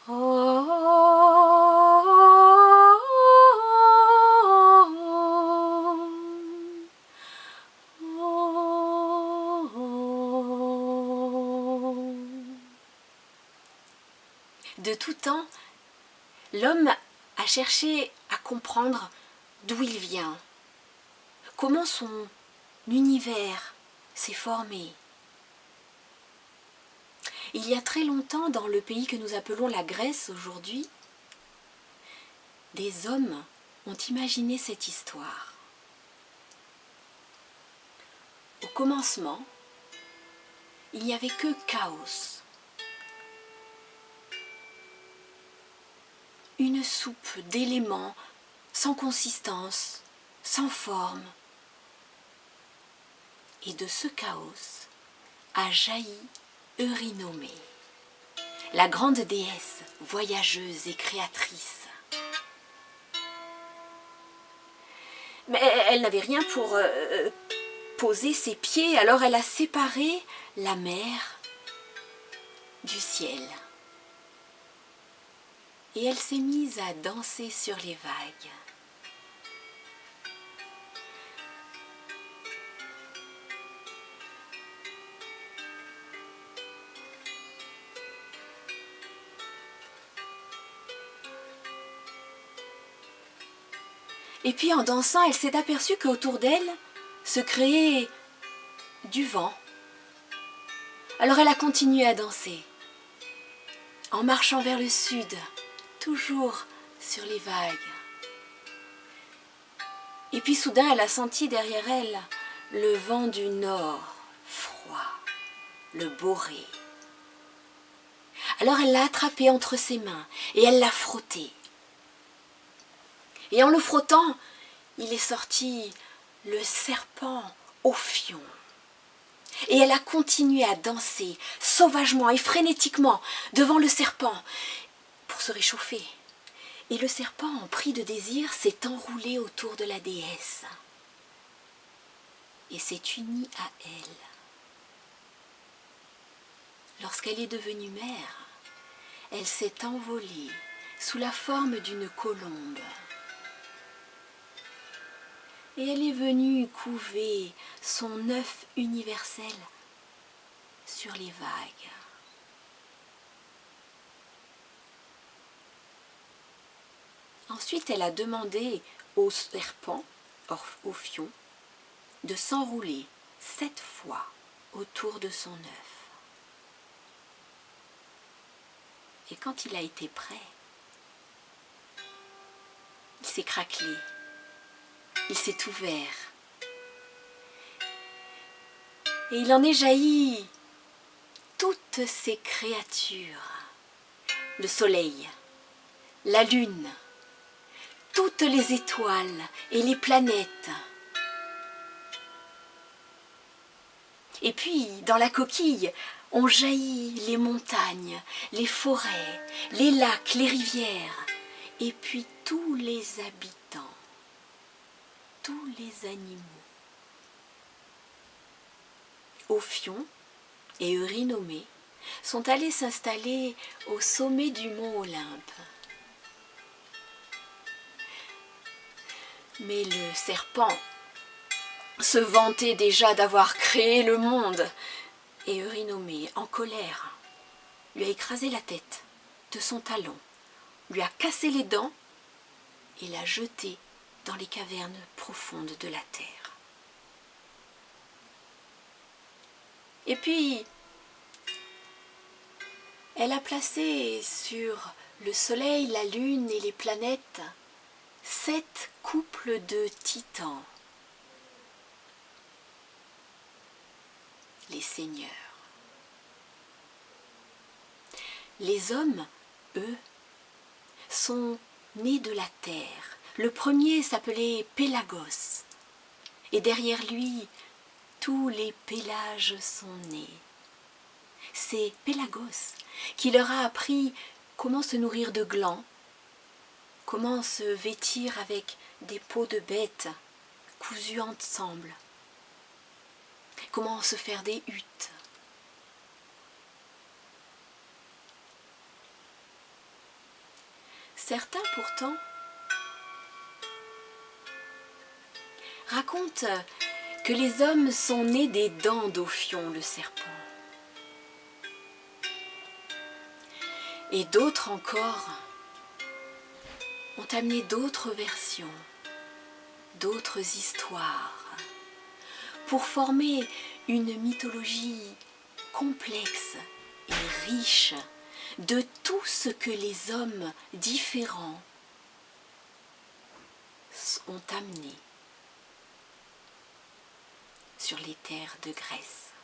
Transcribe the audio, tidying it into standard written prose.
De tout temps, l'homme a cherché à comprendre d'où il vient, comment son univers s'est formé. Il y a très longtemps, dans le pays que nous appelons la Grèce aujourd'hui, des hommes ont imaginé cette histoire. Au commencement, il n'y avait que chaos. Une soupe d'éléments sans consistance, sans forme. Et de ce chaos a jailli Eurynomée, la grande déesse voyageuse et créatrice. Mais elle n'avait rien pour poser ses pieds, alors elle a séparé la mer du ciel. Et elle s'est mise à danser sur les vagues. Et puis en dansant, elle s'est aperçue qu'autour d'elle se créait du vent. Alors elle a continué à danser, en marchant vers le sud, toujours sur les vagues. Et puis soudain, elle a senti derrière elle le vent du nord, froid, le boré. Alors elle l'a attrapé entre ses mains et elle l'a frotté. Et en le frottant, il est sorti le serpent Ophion. Et elle a continué à danser sauvagement et frénétiquement devant le serpent pour se réchauffer. Et le serpent, en pris de désir, s'est enroulé autour de la déesse et s'est uni à elle. Lorsqu'elle est devenue mère, elle s'est envolée sous la forme d'une colombe. Et elle est venue couver son œuf universel sur les vagues. Ensuite, elle a demandé au serpent, Ophion, de s'enrouler 7 fois autour de son œuf. Et quand il a été prêt, il s'est craquelé, il s'est ouvert. Et il en est jailli toutes ces créatures, le soleil, la lune, toutes les étoiles et les planètes. Et puis, dans la coquille, ont jailli les montagnes, les forêts, les lacs, les rivières, et puis tous les habitants, tous les animaux. Ophion et Eurynomée sont allés s'installer au sommet du mont Olympe. Mais le serpent se vantait déjà d'avoir créé le monde, et Eurynomée, en colère, lui a écrasé la tête de son talon, lui a cassé les dents et l'a jeté dans les cavernes profondes de la terre. Et puis, elle a placé sur le soleil, la lune et les planètes 7 couples de titans, les seigneurs. Les hommes, eux, sont nés de la terre. Le premier s'appelait Pélagos, et derrière lui, tous les Pélages sont nés. C'est Pélagos qui leur a appris comment se nourrir de glands, comment se vêtir avec des peaux de bêtes cousues ensemble, comment se faire des huttes. Certains pourtant racontent que les hommes sont nés des dents d'Ophion le serpent. Et d'autres encore ont amené d'autres versions, d'autres histoires, pour former une mythologie complexe et riche de tout ce que les hommes différents ont amené sur les terres de Grèce.